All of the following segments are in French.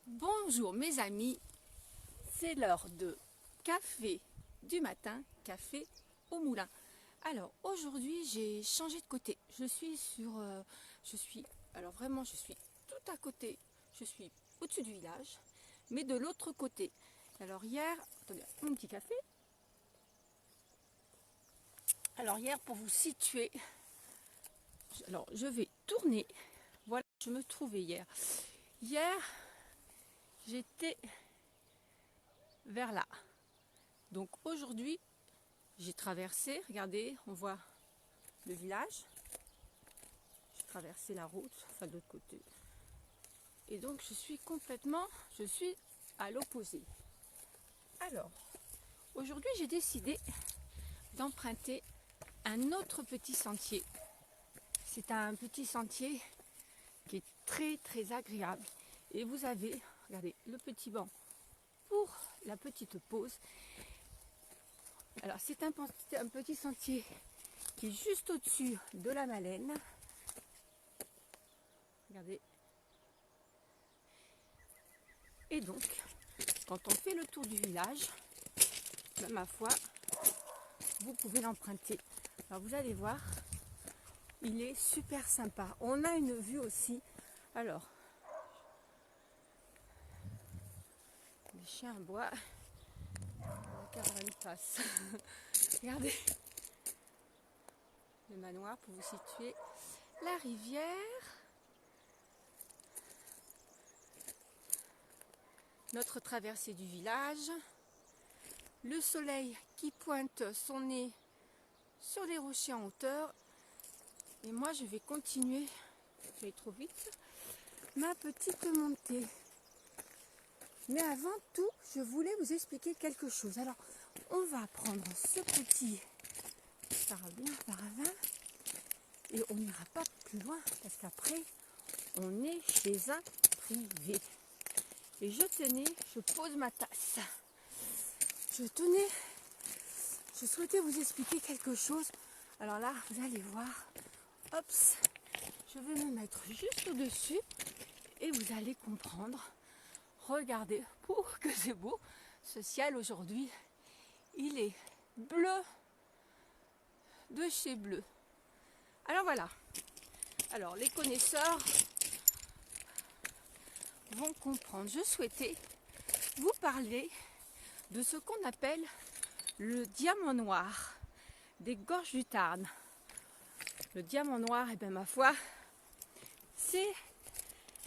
Bonjour mes amis, c'est l'heure de café du matin, café au moulin. Alors aujourd'hui j'ai changé de côté, je suis tout à côté, je suis au-dessus du village, mais de l'autre côté. Alors hier, attendez, mon petit café. Alors hier pour vous situer, alors je vais tourner, voilà, je me trouvais hier. Hier, j'étais vers là. Donc aujourd'hui, j'ai traversé, regardez, on voit le village. J'ai traversé la route, enfin de l'autre côté. Et donc je suis à l'opposé. Alors, aujourd'hui j'ai décidé d'emprunter un autre petit sentier. C'est un petit sentier qui est très très agréable. Et vous avez, regardez, le petit banc pour la petite pause. Alors c'est un petit sentier qui est juste au-dessus de la Malène. Regardez. Et donc, quand on fait le tour du village, ben, ma foi, vous pouvez l'emprunter. Alors vous allez voir, il est super sympa. On a une vue aussi. Alors, les chiens aboient. La caravane passe. Regardez. Le manoir pour vous situer. La rivière. Notre traversée du village. Le soleil qui pointe son nez sur les rochers en hauteur. Et moi je vais continuer, je vais trop vite, ma petite montée. Mais avant tout, je voulais vous expliquer quelque chose. Alors, on va prendre ce petit paravent et on n'ira pas plus loin parce qu'après, on est chez un privé. Et je pose ma tasse. Je souhaitais vous expliquer quelque chose. Alors là, vous allez voir, hop, je vais me mettre juste au-dessus et vous allez comprendre. Regardez, que c'est beau, ce ciel aujourd'hui, il est bleu de chez bleu. Alors voilà, alors les connaisseurs vont comprendre. Je souhaitais vous parler de ce qu'on appelle le diamant noir des gorges du Tarn. Le diamant noir, et bien ma foi, c'est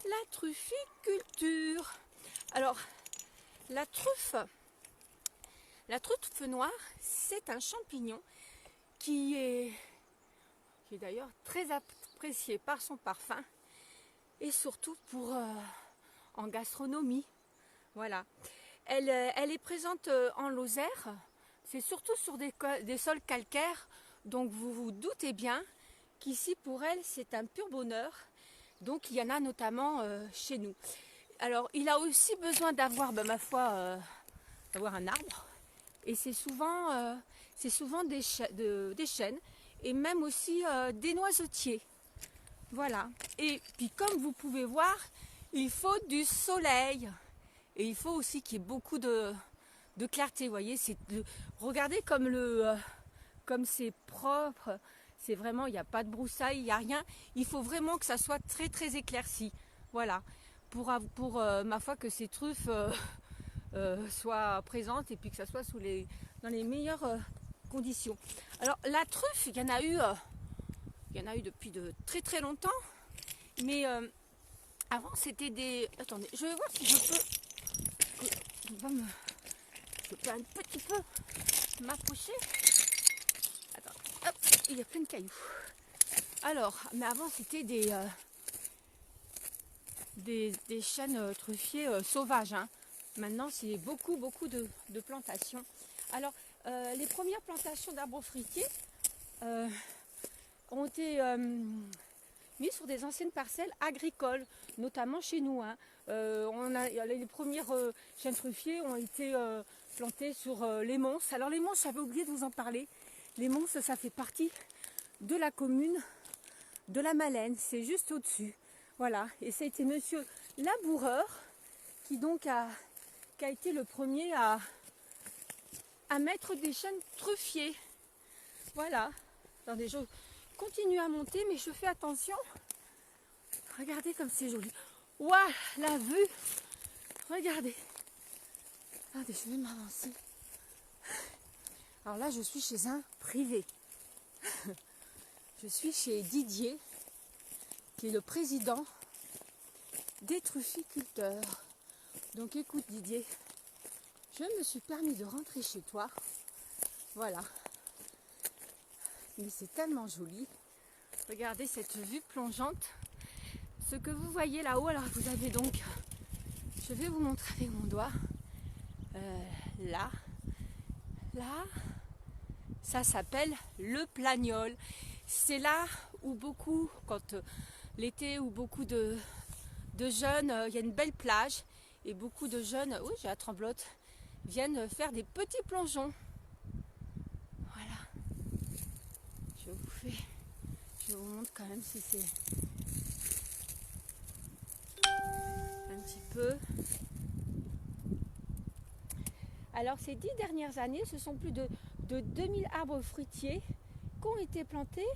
la trufficulture. Alors, la truffe noire, c'est un champignon qui est d'ailleurs très apprécié par son parfum et surtout en gastronomie. Voilà. Elle est présente en Lozère, c'est surtout sur des sols calcaires, donc vous vous doutez bien qu'ici pour elle c'est un pur bonheur. Donc il y en a notamment chez nous. Alors il a aussi besoin d'avoir, ma foi, d'avoir un arbre. Et c'est souvent des chênes et même aussi des noisetiers. Voilà. Et puis comme vous pouvez voir, il faut du soleil. Et il faut aussi qu'il y ait beaucoup de clarté. Vous voyez, regardez comme c'est propre. C'est vraiment, il n'y a pas de broussailles, il n'y a rien. Il faut vraiment que ça soit très très éclairci. Voilà. Pour ma foi que ces truffes soient présentes et puis que ça soit dans les meilleures conditions. Alors la truffe, il y en a eu depuis de très très longtemps. Mais avant c'était des... Attendez, je vais voir si je peux... Je peux un petit peu m'approcher. Attends, hop, il y a plein de cailloux. Alors, mais avant c'était des chênes truffiers sauvages. Hein. Maintenant, c'est beaucoup de plantations. Alors, les premières plantations d'arbres fruitiers ont été mises sur des anciennes parcelles agricoles, notamment chez nous. Hein. Les premières chênes truffiers ont été plantés sur les Monts. Alors les Monts, j'avais oublié de vous en parler. Les Monts, ça fait partie de la commune de la Malène. C'est juste au-dessus. Voilà. Et ça a été monsieur Laboureur qui donc a été le premier à mettre des chênes truffiers. Voilà. Attendez, je continue à monter, mais je fais attention. Regardez comme c'est joli. Waouh, la vue. Regardez. Attendez, je vais m'avancer. Alors là, je suis chez un privé. Je suis chez Didier, qui est le président des trufficulteurs. Donc écoute Didier, je me suis permis de rentrer chez toi. Voilà. Mais c'est tellement joli. Regardez cette vue plongeante. Ce que vous voyez là-haut, alors vous avez donc, je vais vous montrer avec mon doigt, là, ça s'appelle le Plagnol. C'est là où beaucoup, quand l'été, où beaucoup de jeunes, il y a une belle plage, et beaucoup de jeunes, oui j'ai la tremblote, viennent faire des petits plongeons. Voilà. Je vous montre quand même si c'est un petit peu. Alors ces 10 dernières années, ce sont plus de 2000 arbres fruitiers qui ont été plantés.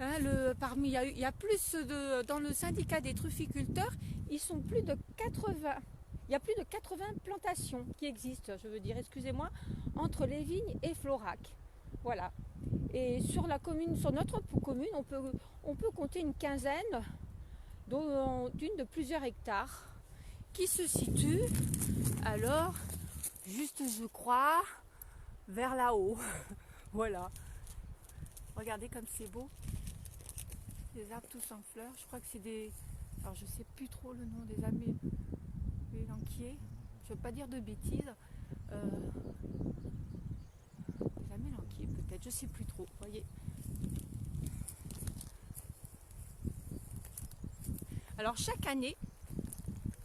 Hein, il y a plus dans le syndicat des trufficulteurs, ils sont plus de 80. Il y a plus de 80 plantations qui existent, je veux dire, excusez-moi, entre les vignes et Florac. Voilà. Et sur la commune, sur notre commune, on peut compter une quinzaine, d'une de plusieurs hectares, qui se situe alors juste, je crois, vers là-haut. Voilà. Regardez comme c'est beau. Les arbres tous en fleurs. Je crois que c'est des... Alors je sais plus trop le nom des amélanchiers. Je ne veux pas dire de bêtises. Des amélanchiers peut-être. Je ne sais plus trop. Voyez. Alors chaque année,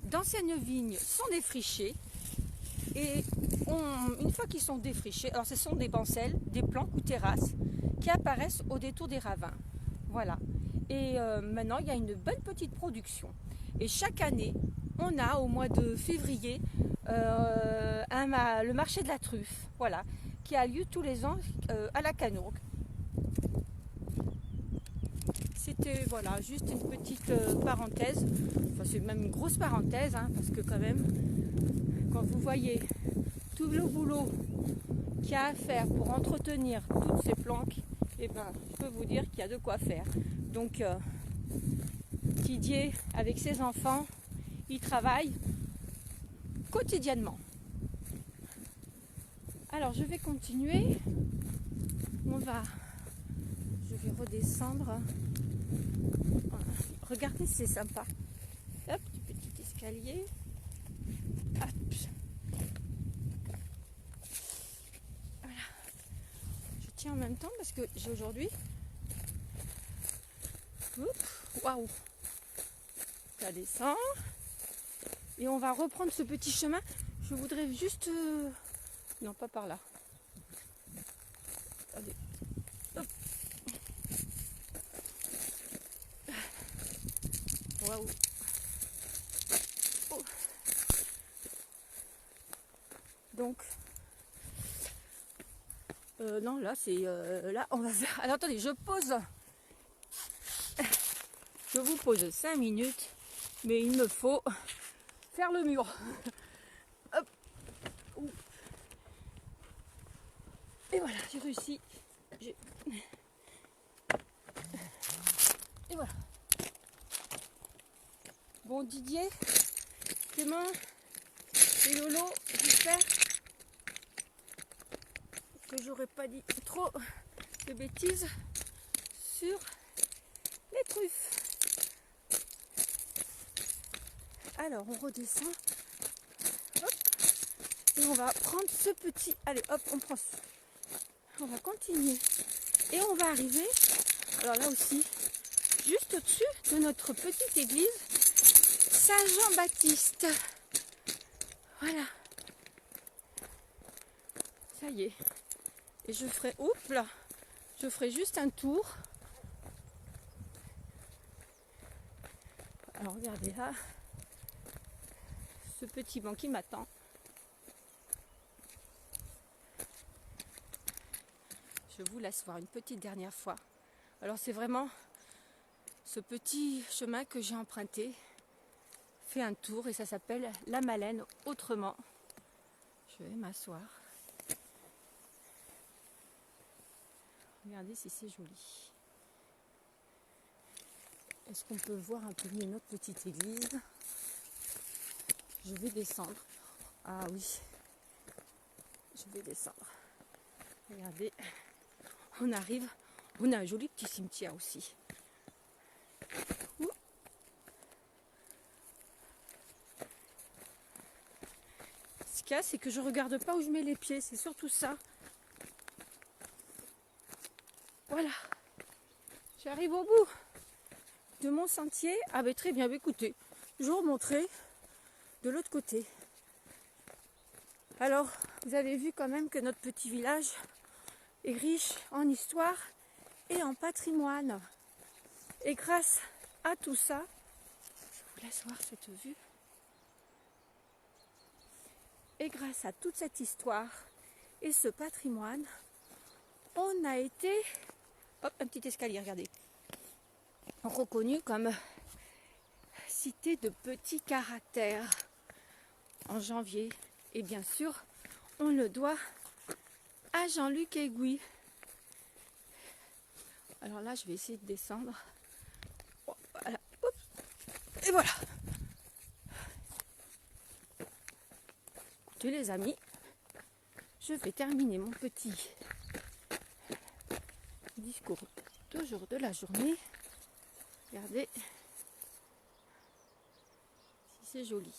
d'anciennes vignes sont défrichées. Et une fois qu'ils sont défrichés, alors ce sont des bancelles, des planques ou terrasses qui apparaissent au détour des ravins. Voilà. Et maintenant, il y a une bonne petite production. Et chaque année, on a au mois de février le marché de la truffe, voilà, qui a lieu tous les ans à la Canourgue. C'était voilà, juste une petite parenthèse, enfin c'est même une grosse parenthèse, hein, parce que quand même, quand vous voyez tout le boulot qu'il y a à faire pour entretenir toutes ces planques, eh ben, je peux vous dire qu'il y a de quoi faire. Donc Didier, avec ses enfants, il travaille quotidiennement. Alors je vais continuer. Je vais redescendre. Regardez, c'est sympa. Hop, petit escalier. Hop. Voilà. Je tiens en même temps parce que j'ai aujourd'hui. Waouh. Ça descend. Et on va reprendre ce petit chemin. Je voudrais juste... Non, pas par là. Allez. Hop. Waouh. Oh. Donc... non, là, c'est... là, on va faire... Alors, attendez, je pose... Je vous pose 5 minutes. Mais il me faut... faire le mur. Hop. Et voilà, j'ai réussi. Et voilà. Bon, Didier, Clément et Lolo, j'espère que j'aurais pas dit trop de bêtises sur les truffes. Alors, on redescend. Hop. Et on va prendre ce petit... Allez, hop, on prend ça. On va continuer. Et on va arriver, alors là aussi, juste au-dessus de notre petite église Saint-Jean-Baptiste. Voilà. Ça y est. Et je ferai... Oups là. Je ferai juste un tour. Alors regardez là. ce petit banc qui m'attend. Je vous laisse voir une petite dernière fois. Alors c'est vraiment ce petit chemin que j'ai emprunté, fait un tour et ça s'appelle la Malène autrement. Je vais m'asseoir. Regardez si c'est joli. Est-ce qu'on peut voir un peu mieux notre petite église? Je vais descendre. Ah oui, je vais descendre. Regardez, on arrive. On a un joli petit cimetière aussi. Ouh. Ce qu'il y a, c'est que je regarde pas où je mets les pieds. C'est surtout ça. Voilà. J'arrive au bout de mon sentier. Ah ben très bien, écoutez, je vous remontrerai de l'autre côté. Alors, vous avez vu quand même que notre petit village est riche en histoire et en patrimoine. Et grâce à tout ça, je vous laisse voir cette vue. Et grâce à toute cette histoire et ce patrimoine, on a été, hop, un petit escalier, regardez, reconnu comme cité de petit caractère en janvier. Et bien sûr, on le doit à Jean-Luc Aiguille. Alors là, je vais essayer de descendre. Voilà. Hop. Et voilà. Écoutez les amis, je vais terminer mon petit discours de la journée. Regardez si c'est joli.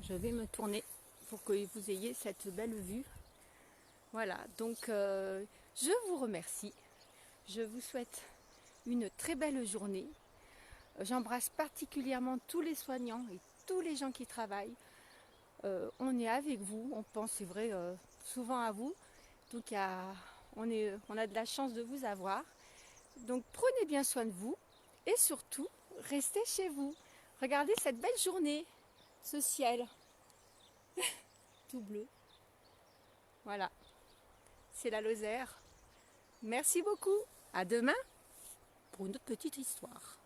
Je vais me tourner pour que vous ayez cette belle vue. Voilà, donc je vous remercie. Je vous souhaite une très belle journée. J'embrasse particulièrement tous les soignants et tous les gens qui travaillent. On est avec vous, on pense, c'est vrai, souvent à vous. Donc on a de la chance de vous avoir. Donc prenez bien soin de vous et surtout, restez chez vous. Regardez cette belle journée, ce ciel tout bleu. Voilà, c'est la Lozère. Merci beaucoup. À demain pour une autre petite histoire.